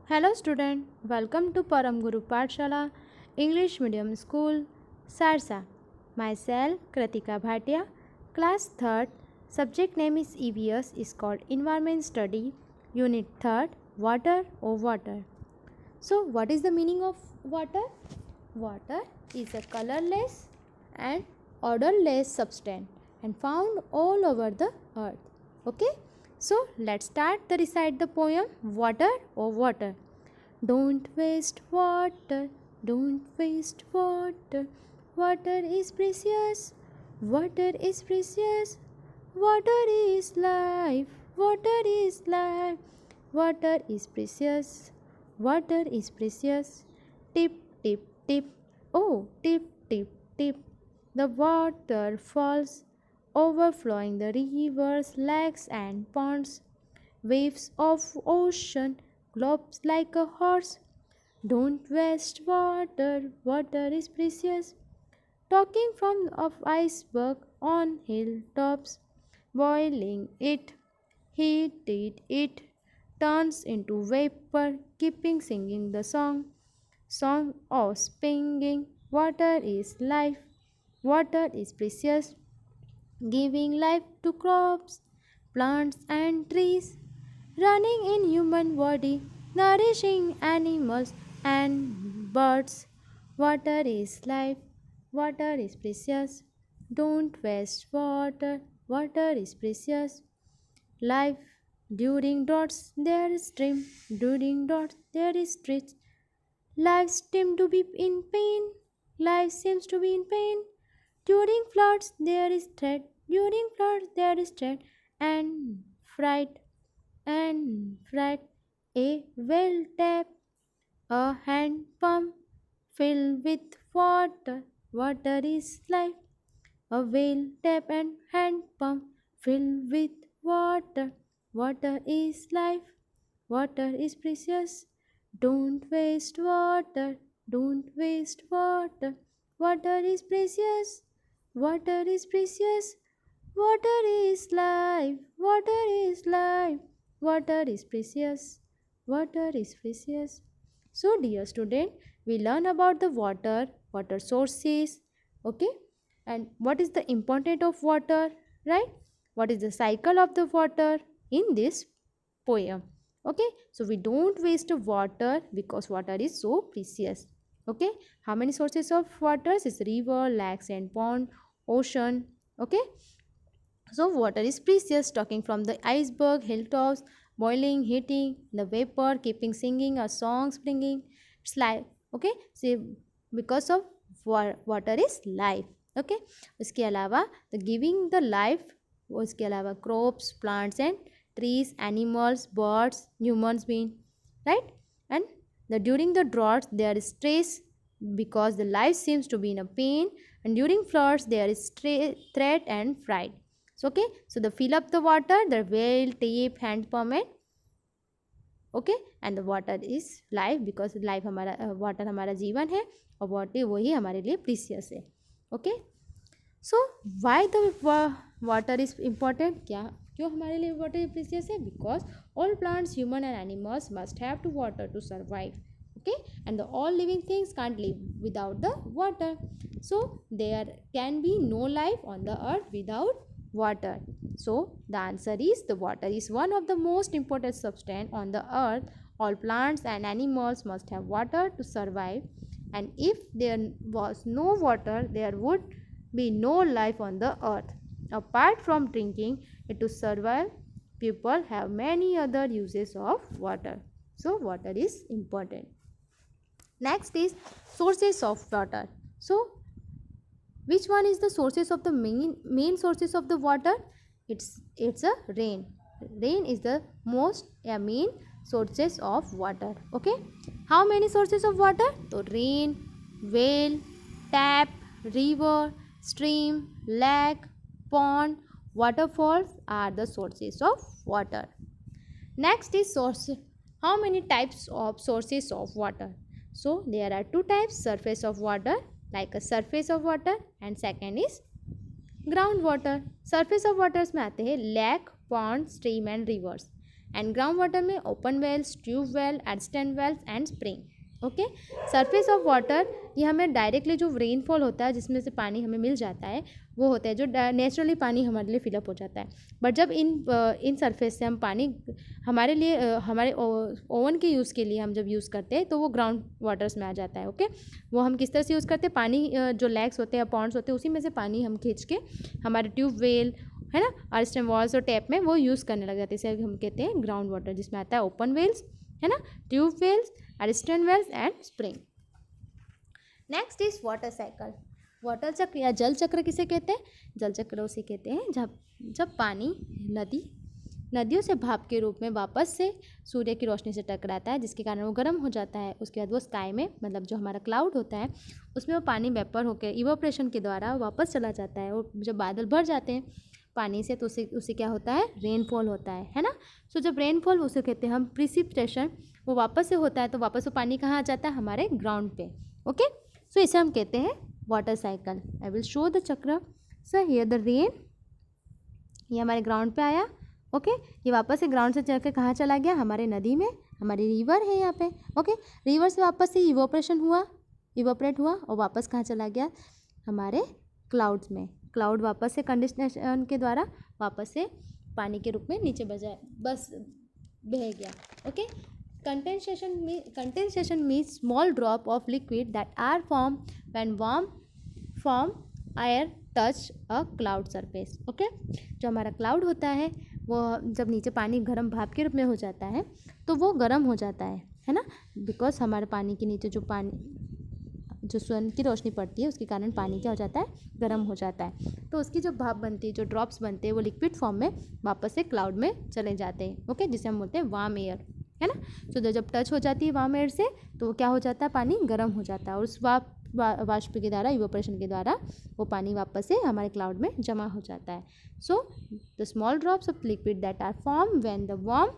Hello student, welcome to Param Guru Pathshala English Medium School, Sarsa. Myself Kratika Bhatia, class 3rd, subject name is EVS, is called Environment Study, Unit 3rd, Water or Water. So what is the meaning of water? Water is a colorless and odorless substance and found all over the earth. Okay, so let's start the recite the poem Water or Water. Don't waste water, don't waste water. Water is precious, water is precious. Water is life, water is life. Water is precious, water is precious. Tip, tip, tip. Oh, tip, tip, tip. The water falls, overflowing the rivers, lakes, and ponds. Waves of ocean globes like a horse. Don't waste water, water is precious. Talking from of iceberg on hilltops, boiling it, heated it, turns into vapor, keeping singing the song of spinning. Water is life, water is precious, giving life to crops, plants and trees, running in human body, nourishing animals and birds. Water is life, water is precious. Don't waste water, water is precious. Life during droughts there is stream, during droughts there is streets. Life seems to be in pain, life seems to be in pain. During floods there is threat, during floods there is threat and fright and fright. A well tap, a hand pump filled with water. Water is life. A well tap and hand pump filled with water. Water is life. Water is precious. Don't waste water. Don't waste water. Water is precious. Water is precious. Water is life. Water is life. Water is precious. Water is precious. So, dear student, we learn about the water, water sources, okay, and what is the importance of water, right? What is the cycle of the water in this poem? Okay, so we don't waste water because water is so precious. Okay, how many sources of water is river, lakes, and pond, ocean? Okay, so water is precious, talking from the iceberg, hilltops, boiling, heating, the vapor, keeping singing, a song springing. It's life. Okay, so because of water is life. Okay, उसके अलावा the giving the life, उसके अलावा crops, plants and trees, animals, birds, humans being, right? And the during the droughts there is stress because the life seems to be in a pain, and during floods there is threat and fright. So okay, so the fill up the water, the well, tape, hand pump, and okay, and the water is life because life हमारा water हमारा जीवन है और water वही हमारे लिए precious है. Okay, so why the water is important? क्या क्यों हमारे लिए water precious है? Because all plants, human and animals must have to water to survive. Okay, and the all living things can't live without the water. So there can be no life on the earth without water. So the answer is the water is one of the most important substance on the earth. All plants and animals must have water to survive, and if there was no water there would be no life on the earth. Apart from drinking it to survive, people have many other uses of water. So water is important. Next is sources of water. So which one is the sources of the main sources of the water? It's a rain. Rain is the most main sources of water. Okay, how many sources of water? So rain, well, tap, river, stream, lake, pond, waterfalls are the sources of water. Next is source. How many types of sources of water? So there are two types: surface of water, like a surface of water, and second is ground water. Surface of waters में आते हैं lake, pond, stream and rivers, and ground water में open wells, tube well, artesian wells and spring. Okay, surface of water ये हमें directly जो rainfall होता है जिसमें से पानी हमें मिल जाता है वो होता है जो नेचुरली पानी हमारे लिए फिलअप हो जाता है। बट जब इन सरफेस से हम पानी हमारे लिए हमारे ओवन के यूज़ के लिए हम जब यूज़ करते हैं तो वो ग्राउंड वाटर्स में आ जाता है। ओके, वो हम किस तरह से यूज़ करते हैं, पानी जो लेक्स होते हैं या पॉन्ड्स होते हैं उसी में से पानी हम खींच के हमारे ट्यूब वेल है ना, आर्टेसियन वॉल्स और टैप में वो यूज़ करने लग जाते हैं। इसे हम कहते हैं ग्राउंड वाटर, जिसमें आता है ओपन वेल्स है ना, tube wells, artesian wells and spring. Next is water cycle. Water चक्र या जल चक्र किसे कहते हैं, जल चक्र उसे कहते हैं जब पानी नदियों से भाप के रूप में वापस से सूर्य की रोशनी से टकराता है, जिसके कारण वो गर्म हो जाता है। उसके बाद वो स्काई में, मतलब जो हमारा क्लाउड होता है उसमें वो पानी वेपर होकर इवोपरेशन के द्वारा वापस चला जाता है। और जब बादल भर जाते हैं पानी से तो उसे क्या होता है, रेनफॉल होता है ना। सो जब रेनफॉल उसे कहते हैं हम प्रिसिपिटेशन, वो वापस से होता है तो वापस वो पानी कहाँ आ जाता है, हमारे ग्राउंड पे। ओके, सो इसे हम कहते हैं water cycle. I will show the चक्र। सो हियर द रेन, ये हमारे ग्राउंड पे आया। ओके, ये वापस से ग्राउंड से चल के कहाँ चला गया, हमारे नदी में, हमारी रिवर है यहाँ पे। ओके, रिवर से वापस से इवोपरेट हुआ और वापस कहाँ चला गया, हमारे क्लाउड्स में। क्लाउड वापस से कंडेंसेशन के द्वारा वापस से पानी के रूप में नीचे बस बह गया। Okay, condensation means small drop of liquid that are form when warm air touch a cloud surface. Okay, जो हमारा क्लाउड होता है वो जब नीचे पानी गर्म भाप के रूप में हो जाता है तो वो गर्म हो जाता है ना, बिकॉज हमारे पानी के नीचे जो सन की रोशनी पड़ती है उसके कारण पानी क्या हो जाता है, गर्म हो जाता है। तो उसकी जो भाप बनती है, जो ड्रॉप्स बनते हैं वो लिक्विड फॉर्म में वापस से क्लाउड में चले जाते हैं। ओके, जिसे हम बोलते हैं वार्म एयर है ना। सो जब टच हो जाती है वार्म एयर से तो क्या हो जाता है, पानी गर्म हो जाता है और उस वाष्प के द्वारा, इवोपरेशन के द्वारा वो पानी वापस से हमारे क्लाउड में जमा हो जाता है। So the small drops of liquid that are form when the warm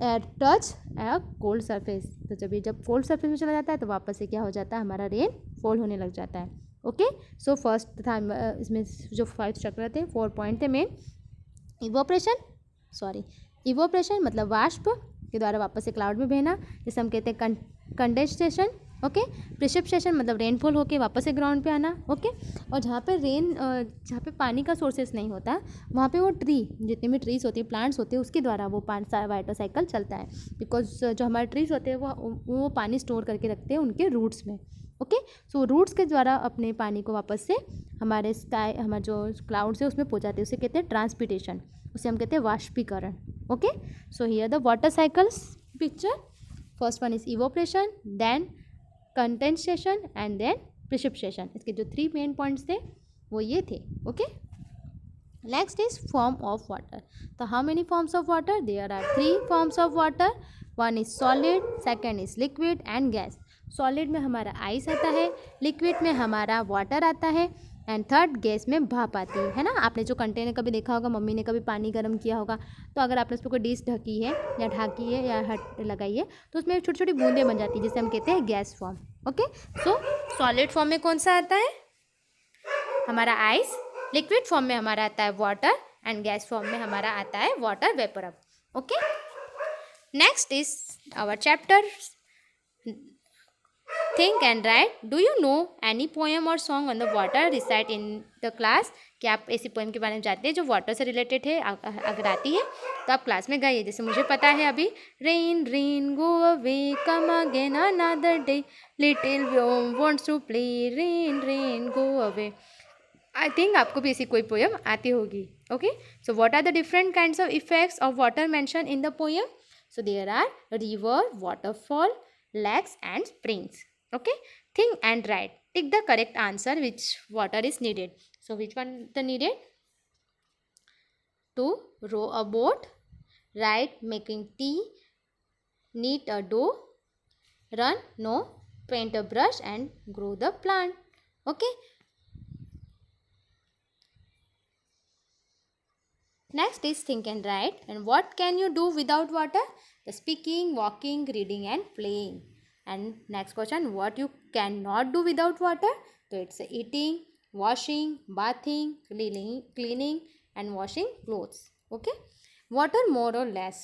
air touch a cold surface. तो जब कोल्ड सरफेस में चला जाता है तो वापस से क्या हो जाता है, हमारा रेन फॉल होने लग जाता है। ओके, सो फर्स्ट था इसमें जो 5 चक्र थे, 4 पॉइंट थे मेन। इवोपरेशन मतलब वाष्प के द्वारा वापस से क्लाउड में बहना, जिसे हम कहते हैं कंडेंसेशन। ओके, प्रिसिपिटेशन मतलब रेनफॉल होके वापस से ग्राउंड पे आना। ओके, और जहाँ पे पानी का सोर्सेस नहीं होता वहाँ पे वो जितने भी ट्रीज होती है, प्लांट्स होते हैं, उसके द्वारा वो वाटर साइकिल चलता है। बिकॉज जो हमारे ट्रीज होते हैं वो पानी स्टोर करके रखते हैं उनके रूट्स में। ओके, सो रूट्स के द्वारा अपने पानी को वापस से हमारे हमारे जो क्लाउड्स है उसमें पहुँचाते हैं, उसे कहते हैं ट्रांसपिटेशन, उसे हम कहते हैं वाष्पीकरण। Okay, so here the water cycles picture. First one is evaporation, then condensation and then precipitation. इसके जो 3 मेन पॉइंट्स थे वो ये थे। Okay, next is form of water. तो how many forms of water, there are 3 forms of water. One is solid, second is liquid and gas. Solid में हमारा ice आता है, लिक्विड में हमारा वाटर आता है एंड थर्ड गैस में भाप आती है ना। आपने जो कंटेनर कभी देखा होगा, मम्मी ने कभी पानी गर्म किया होगा, तो अगर आपने उस पर कोई डिश ढकी है या ढाकी है या हट लगाई है तो उसमें छोटी छोटी बूंदें बन जाती है, जिसे हम कहते हैं गैस फॉर्म। ओके, सो सॉलिड फॉर्म में कौन सा आता है, हमारा आइस। लिक्विड फॉर्म में हमारा आता है वाटर एंड गैस फॉर्म में हमारा आता है water vapour. Okay, next is our chapter think and write. Do you know any poem or song on the water recite in the class. क्या आप ऐसी पोएम के बारे में जानते हैं जो वाटर से रिलेटेड है, अगर आती है तो आप क्लास में गाइए। जैसे मुझे पता है अभी, rain rain go away come again another day little wants to play rain rain go away. I think आपको भी ऐसी कोई पोएम आती होगी। Okay, so what are the different kinds of effects of water mention in the poem. So there are river, waterfall, lakes and springs. Okay, think and write. Tick the correct answer which water is needed. So which one the needed? To row a boat, write making tea, knead a dough, run no, paint a brush and grow the plant. Okay, next is think and write. And what can you do without water? The speaking, walking, reading and playing. And next question, what you cannot do without water? So it's eating, washing, bathing, cleaning and washing clothes. Okay, water more or less.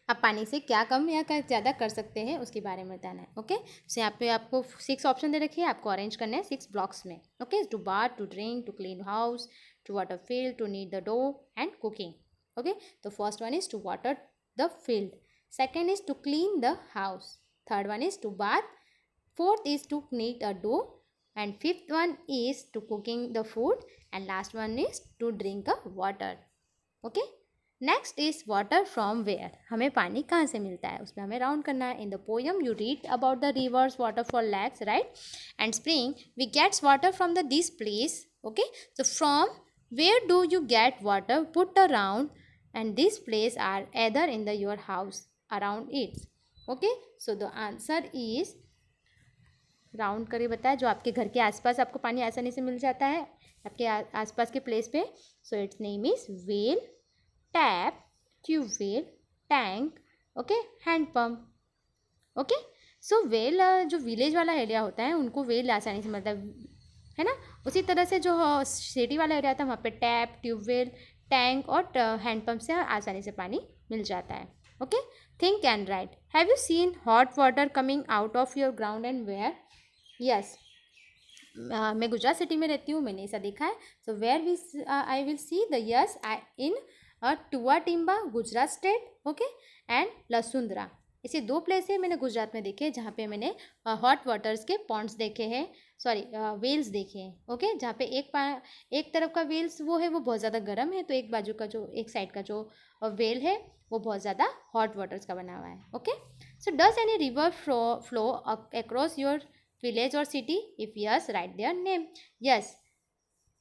आप पानी से क्या कम या ज़्यादा कर सकते हैं उसके बारे में बताना है। ओके, सो यहाँ पे आपको 6 ऑप्शन दे रखे हैं, आपको अरेंज करना है 6 ब्लॉक्स में। Okay, to bath, to drink, to clean house, to water field, to knead the dough and cooking. Okay, तो first one is to water the field, second is to clean the house, third one is to bath, fourth is to knead a dough, and fifth one is to cooking the food, and last one is to drink a water. Okay, next is water from where, हमें पानी कहाँ से मिलता है उसमें हमें round करना है. In the poem you read about the rivers, waterfall, lakes, right, and spring. We gets water from the this place. Okay, so from where do you get water put around, and this place are either in the your house around it. Okay, so the answer is round करके बताया जो आपके घर के आसपास आपको पानी आसानी से मिल जाता है आपके आसपास के प्लेस पे. So its name is well, tap, tube well, tank, okay, hand pump. Okay, so well जो विलेज वाला एरिया होता है उनको वेल आसानी से मिलता है ना. उसी तरह से जो सिटी वाला एरिया होता है वहाँ पे टैप, ट्यूबवेल, टैंक और हैंडपम्प से आसानी से पानी मिल जाता है. Okay, think and write. Have you seen hot water coming out of your ground and where? Yes, मैं गुजरात सिटी में रहती हूँ, मैंने ऐसा देखा है. So where we I will see the yes I in Tuwa Timba Gujarat state. Okay, and Lasundra, ऐसे 2 place है मैंने गुजरात में देखे जहाँ पे मैंने हॉट वाटर्स के पॉन्ड्स देखे हैं, सॉरी वेल्स देखे हैं. ओके, जहाँ पे एक तरफ का वेल्स वो है वो बहुत ज़्यादा गर्म है, तो एक बाजू का जो एक साइड का जो वेल है वो बहुत ज़्यादा हॉट वाटर्स का बना हुआ है. Okay, so does any river flow across your village or city? If yes write their name. Yes,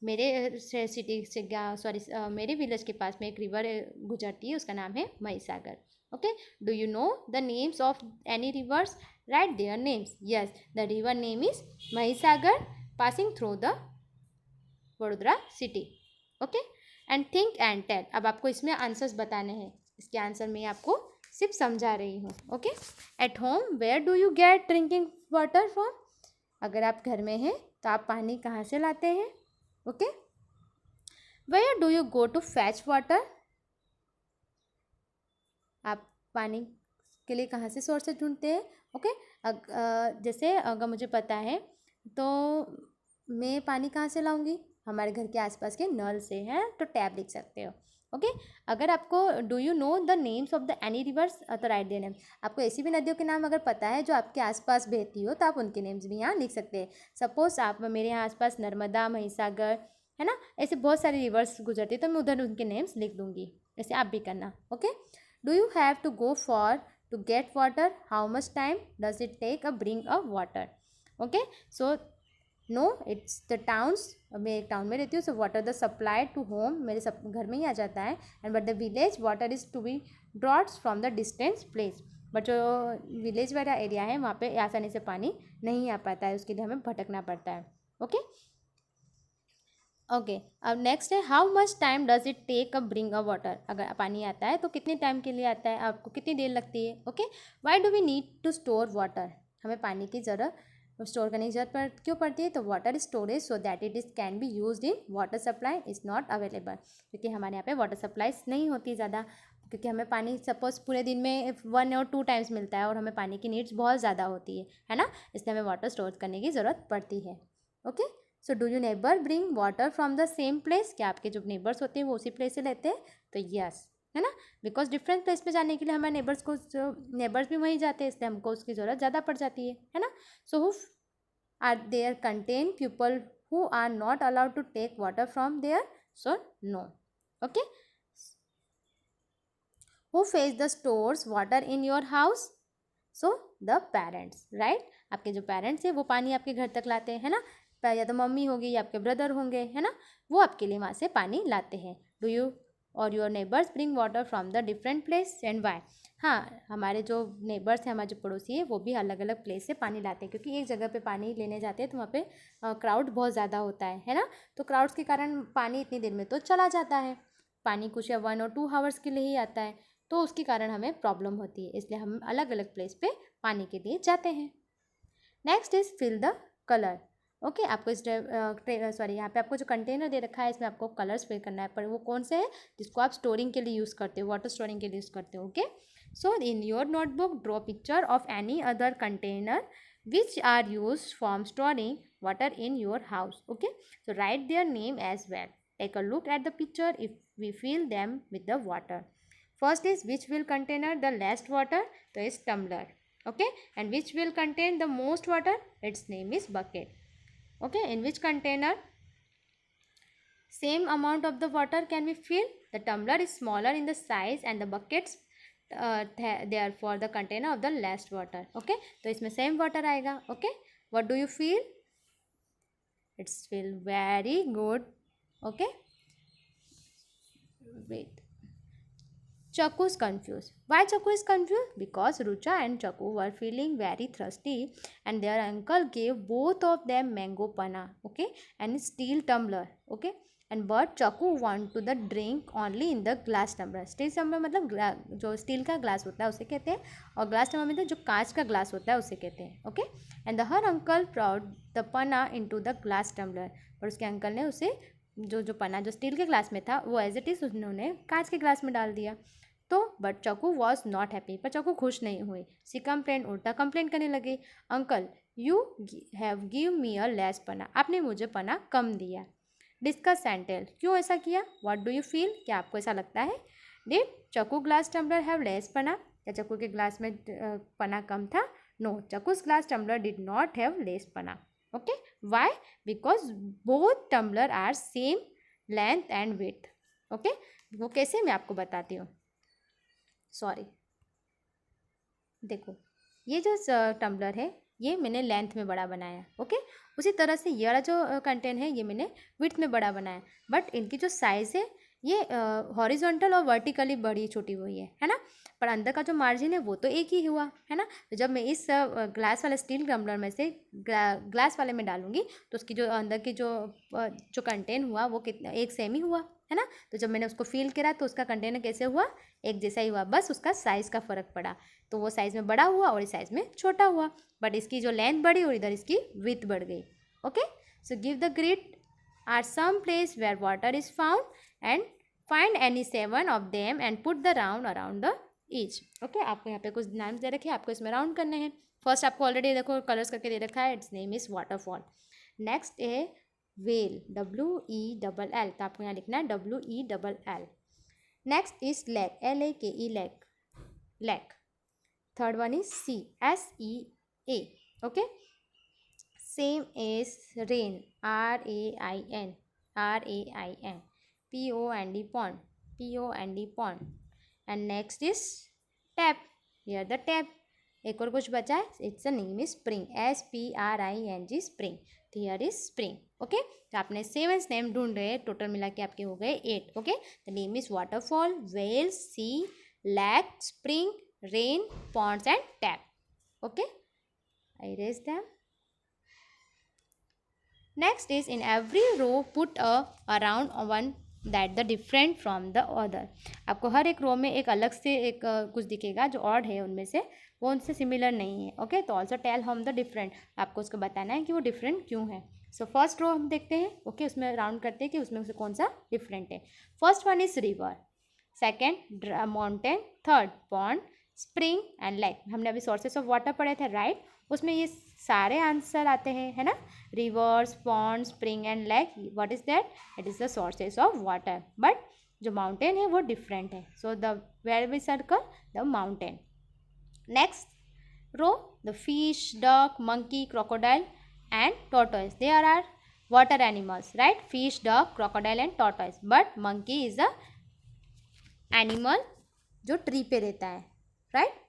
मेरे सिटी से सॉरी मेरे विलेज के पास में एक रिवर गुजरती है, उसका नाम है Mahisagar. Okay, do you know the names of any rivers? Right there names. Yes, the river name is Mahisagar passing through the Vadodara city. Okay, and think and tell. अब आपको इसमें आंसर्स बताने हैं, इसके आंसर मैं आपको सिर्फ समझा रही हूँ. Okay, at home where do you get drinking water from? अगर आप घर में हैं तो आप पानी कहाँ से लाते हैं? Okay, where do you go to fetch water? आप पानी के लिए कहाँ से सोर्सेज ढूंढते हैं? ओके, जैसे अगर मुझे पता है तो मैं पानी कहाँ से लाऊंगी? हमारे घर के आसपास के नल से हैं, तो टैप लिख सकते हो. ओके, अगर आपको do you know the names of the any reverse तो राइट देयर नेम. आपको ऐसी भी नदियों के नाम अगर पता है जो आपके आसपास बहती हो तो आप उनके नेम्स भी यहाँ लिख सकते हैं. सपोज आप मेरे यहाँ आसपास नर्मदा, महिसागर है ना, ऐसे बहुत सारे रिवर्स गुजरती है तो मैं उधर उनके नेम्स लिख दूँगी. ऐसे आप भी करना. Okay, do you have to go for to get water? How much time does it take a bring a water? Okay, so no it's the towns. मैं एक टाउन में रहती हूँ, so water the supply to home मेरे सब घर में ही आ जाता है. And but the village water is to be droughts from the distance place. But जो विलेज वाला एरिया है वहाँ पे आसानी से पानी नहीं आ पाता है, उसके लिए हमें भटकना पड़ता है. ओके, ओके, अब नेक्स्ट है how much time does it take a bring a water. अगर पानी आता है तो कितने टाइम के लिए आता है, आपको कितनी देर लगती है? Okay, why do we need to store water? हमें पानी की ज़रूरत स्टोर करने की जरूरत क्यों पड़ती है? तो water storage so that it is can be used in water supply is not available. क्योंकि हमारे यहाँ पे वाटर सप्लाईज नहीं होती ज़्यादा, क्योंकि हमें पानी सपोज पूरे दिन में 1 और 2 टाइम्स मिलता है और हमें पानी की नीड्स बहुत ज़्यादा होती है ना, इसलिए हमें वाटर स्टोर करने की ज़रूरत पड़ती है. Okay, so do you neighbour bring water from the same place? क्या आपके जो नेबर्स होते हैं वो उसी प्लेस से लेते हैं? तो यस, है ना, बिकॉज डिफरेंट प्लेस पे जाने के लिए हमारे नेबर्स भी वहीं जाते हैं, इसलिए हमको उसकी ज़रूरत ज़्यादा पड़ जाती है ना. So who are there contain people who are not allowed to take water from there? So no. Okay, who pays the stores water in your house? So the parents, right. आपके जो पेरेंट्स हैं वो पानी आपके घर तक लाते हैं, है ना, या तो मम्मी होगी या आपके ब्रदर होंगे, है ना, वो आपके लिए वहाँ से पानी लाते हैं. डू यू और your neighbours bring water from the different place and why? हाँ, हमारे जो नेबर्स हैं, हमारे जो पड़ोसी हैं, वो भी अलग अलग प्लेस से पानी लाते हैं, क्योंकि एक जगह पे पानी लेने जाते हैं तो वहाँ पे क्राउड बहुत ज़्यादा होता है ना, तो क्राउड्स के कारण पानी इतनी देर में तो चला जाता है. पानी कुछ या 1 और 2 आवर्स के लिए ही आता है, तो उसके कारण हमें प्रॉब्लम होती है, इसलिए हम अलग अलग प्लेस पे पानी के लिए जाते हैं. Next is fill the colour. Okay, आपको इस सॉरी यहाँ पे आपको जो कंटेनर दे रखा है इसमें आपको कलर्स फिल करना है, पर वो कौन से है जिसको आप स्टोरिंग के लिए यूज़ करते हो, वाटर स्टोरिंग के लिए यूज़ करते हो. Okay, So in your notebook, draw picture of any other container which are used for storing water in your house. Okay, so write their name as well. Take a look at the picture if we fill them with the water. First is which will contain the less water, so is tumbler. Okay, and which will contain the most water, its name is bucket. Okay, in which container same amount of the water can be filled, the tumbler is smaller in the size and the buckets they are for the container of the less water. Okay, तो इसमें same water आएगा. Okay, what do you feel? It's feel very good. Okay, wait. Chaku is confused. Why Chaku is confused? Because Rucha and Chaku were feeling very thirsty and their uncle gave both of them mango panna, okay, and steel tumbler, okay. And but Chaku want to the drink only in the glass tumbler. Steel tumbler मतलब जो steel का glass होता है उसे कहते हैं, और glass tumbler मतलब जो कांच का ग्लास होता है उसे कहते हैं, okay. And her uncle proud the पना इनटू द ग्लास टम्बलर, पर उसके अंकल ने उसे जो पना जो स्टील के ग्लास में था वो एज इट इज़ उन्होंने कांच के ग्लास में डाल दिया. तो बट चकू वॉज नॉट हैप्पी, पर चकू खुश नहीं हुई. सी कंप्लेन, उल्टा कंप्लेन करने लगी. Uncle you have give me a less पना, आपने मुझे पना कम दिया. डिस्कस एंड टेल, क्यों ऐसा किया? व्हाट डू यू फील, क्या आपको ऐसा लगता है? Did Chaku glass tumbler have less पना, क्या चकू के ग्लास में पना कम था? No, Chaku's glass tumbler did not have less पना. Okay, why? Because both tumbler are same length and width. Okay, वो कैसे, मैं आपको बताती हूँ. सॉरी, देखो ये जो टम्बलर है ये मैंने लेंथ में बड़ा बनाया, ओके. उसी तरह से ये वाला जो कंटेन है ये मैंने विड्थ में बड़ा बनाया, बट इनकी जो साइज़ है ये हॉरिजॉन्टल और वर्टिकली बड़ी छोटी हुई है ना. पर अंदर का जो मार्जिन है वो तो एक ही हुआ है ना. तो जब मैं इस ग्लास वाले स्टील टम्बलर में से ग्लास वाले में डालूंगी तो उसकी जो अंदर की जो कंटेन हुआ वो कितना एक सेम ही हुआ है ना. तो जब मैंने उसको फील करा तो उसका कंटेनर कैसे हुआ, एक जैसा ही हुआ, बस उसका साइज़ का फ़र्क पड़ा. तो वो साइज़ में बड़ा हुआ और इस साइज़ में छोटा हुआ, बट इसकी जो लेंथ बढ़ी और इधर इसकी विड्थ बढ़ गई. Okay, so give the grid are some place where water is found and find any 7 of them and put the round around the each. Okay, आपको यहाँ पे कुछ नाम दे रखे हैं, आपको इसमें राउंड करने हैं. फर्स्ट आपको ऑलरेडी देखो कलर्स करके दे रखा है, it's name is waterfall. Next है वेल, WELL, तो आपको यहाँ लिखना है WELL. Next is lake, LAKE, lake, lake. Third one is SEA, okay. Same is rain, RAIN, POND, pond. And next is tap, here the tap. एक और कुछ बचा है, it's a name is spring, SPRING, spring. Here is spring. Okay, तो आपने 7 name ढूंढ रहे, total मिला के आपके हो गए 8. Okay, the name is waterfall, well, sea, lake, spring, rain, ponds and tap. Okay, I erase them. Next is in every row put a around one that the different from the other. आपको हर एक रो में एक अलग से एक कुछ दिखेगा जो ऑड है उनमें से, वो उनसे सिमिलर नहीं है. ओके, तो ऑल्सो टेल हम द डिफरेंट, आपको उसको बताना है कि वो डिफरेंट क्यों है. सो फर्स्ट रो हम देखते हैं. ओके, उसमें राउंड करते हैं कि उसमें से कौन सा डिफरेंट है. First one is river, second mountain, third pond, spring and lake. हमने अभी सोर्सेस ऑफ वाटर पढ़े थे, राइट. उसमें ये सारे आंसर आते हैं, है ना. Rivers, pond, spring and lake, what is that, it is the sources of water. But जो माउंटेन है वो डिफरेंट है. So the where we circle the mountain. Next row the fish, duck, monkey, crocodile and tortoise. There are water animals, right. Fish, duck, crocodile and tortoise, but monkey is a animal जो tree पे रहता है, right.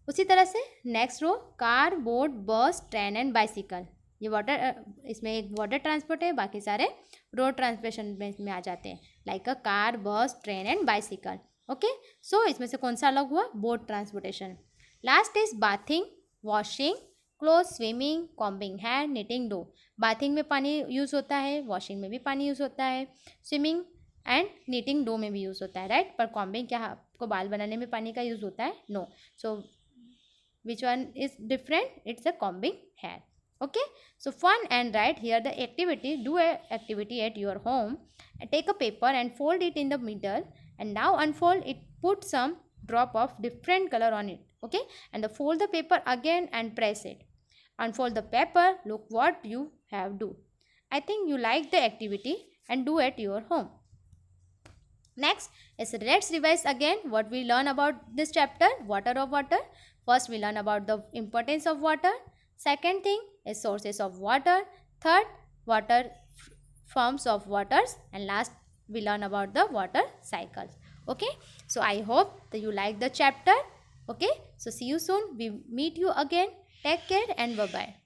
उसी तरह से next row car, boat, बस, train and bicycle. ये water, इसमें एक वाटर ट्रांसपोर्ट है, बाकी सारे रोड ट्रांसपोर्टेशन में आ जाते हैं, like a car, bus, train and bicycle. Okay, so इसमें से कौन सा अलग हुआ, boat transportation. Last is bathing, washing cloth, swimming, combing hair, knitting dough. Bathing में पानी यूज़ होता है, वॉशिंग में भी पानी यूज़ होता है, स्विमिंग एंड नीटिंग डो में भी यूज़ होता है, राइट. पर कॉम्बिंग क्या आपको बाल बनाने में पानी का यूज़ होता है, no. So which one is different, it's a combing hair. Okay, so fun and write here the activity. Do a activity at your home. Take a paper and fold it in the middle and now unfold it. Put some drop of different color on it. Okay, and fold the paper again and press it. Unfold the paper. Look what you have do. I think you like the activity and do at your home. Next is let's revise again what we learn about this chapter, water of water. First we learn about the importance of water. Second thing is sources of water. Third, water forms of waters, and last we learn about the water cycles. Okay, so I hope that you like the chapter. Okay, so see you soon. We meet you again. Take care and bye bye.